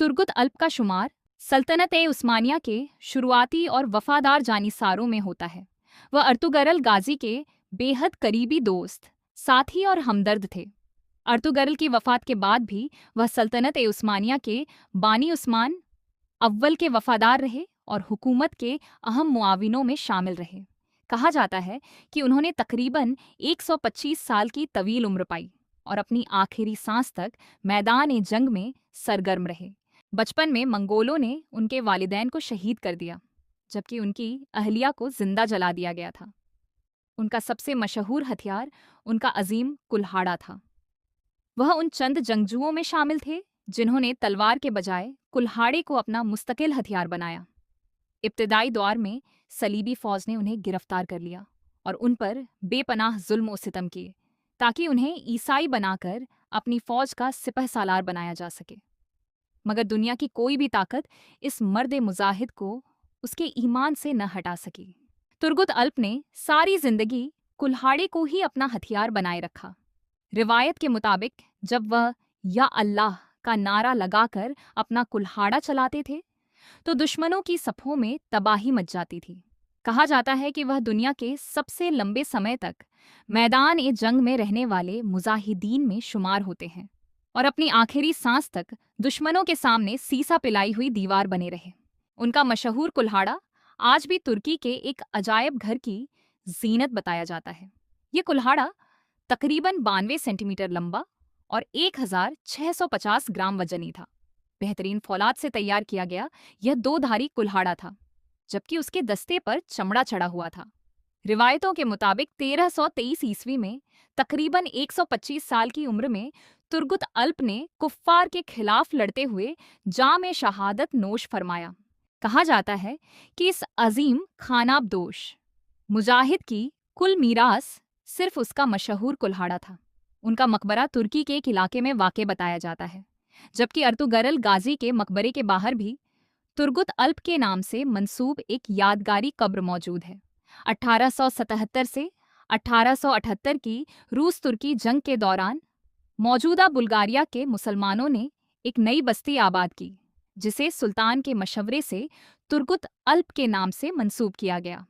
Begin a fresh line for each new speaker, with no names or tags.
Turgut अल्प का शुमार सल्तनत-ए-उस्मानिया के शुरुआती और वफादार जानिसारों में होता है। वह अर्तुगरल गाजी के बेहद करीबी दोस्त, साथी और हमदर्द थे। अर्तुगरल की वफात के बाद भी वह सल्तनत-ए-उस्मानिया के बानी उस्मान अव्वल के वफादार रहे और हुकूमत के अहम मुआविनों में शामिल रहे। कहा जाता है कि उन्होंने तकरीबन 125 साल की तवील उम्र पाई और अपनी आखिरी सांस तक मैदान-ए-जंग में सरगर्म रहे। बचपन में मंगोलों ने उनके वालिदैन को शहीद कर दिया, जबकि उनकी अहलिया को जिंदा जला दिया गया था। उनका सबसे मशहूर हथियार उनका अजीम कुल्हाड़ा था। वह उन चंद जंगजुओं में शामिल थे जिन्होंने तलवार के बजाय कुल्हाड़े को अपना मुस्तकिल हथियार बनाया। इब्तिदाई दौर में सलीबी फौज ने उन्हें गिरफ्तार कर लिया और उन पर बेपनाह जुल्म और सितम किए ताकि उन्हें ईसाई बनाकर अपनी फौज का सिपह सालार बनाया जा सके। मगर दुनिया की कोई भी ताकत इस मर्द मुजाहिद को उसके ईमान से न हटा सकी। तुर्गुत अल्प ने सारी जिंदगी कुल्हाड़े को ही अपना हथियार बनाए रखा। रिवायत के मुताबिक जब वह या अल्लाह का नारा लगाकर अपना कुल्हाड़ा चलाते थे तो दुश्मनों की सफों में तबाही मच जाती थी। कहा जाता है कि वह दुनिया के सबसे लंबे समय तक मैदान-ए-जंग में रहने वाले मुजाहिदीन में शुमार होते हैं और अपनी आखिरी सांस तक दुश्मनों के सामने सीसा पिलाई हुई दीवार बने रहे। उनका मशहूर कुल्हाड़ा आज भी तुर्की के एक अजायब घर की जीनत बताया जाता है। ये कुल्हाड़ा तकरीबन 92 सेंटीमीटर लंबा और 1650 ग्राम वजनी था। बेहतरीन फौलाद से तैयार किया गया यह 2 धारी कुल्हाड़ा था, जबकि उसके दस्ते पर चमड़ा चढ़ा हुआ था। रिवायतों के मुताबिक 1323 ईस्वी में तकरीबन 125 साल की उम्र में तुर्गुत अल्प ने कुफ्फार के खिलाफ लड़ते हुए जाम शहादत नोश फरमाया। कहा जाता है कि इस अजीम खानाबदोश मुजाहिद की कुल मीरास सिर्फ उसका मशहूर कुल्हाड़ा था। उनका मकबरा तुर्की के एक इलाके में वाक़े बताया जाता है, जबकि अर्तुगरल गाजी के मकबरे के बाहर भी तुर्गुत अल्प के नाम से मंसूब एक यादगारी कब्र मौजूद है। 1877 से 1878 की रूस तुर्की जंग के दौरान मौजूदा बुल्गारिया के मुसलमानों ने एक नई बस्ती आबाद की, जिसे सुल्तान के मशवरे से तुर्गुत अल्प के नाम से मंसूब किया गया।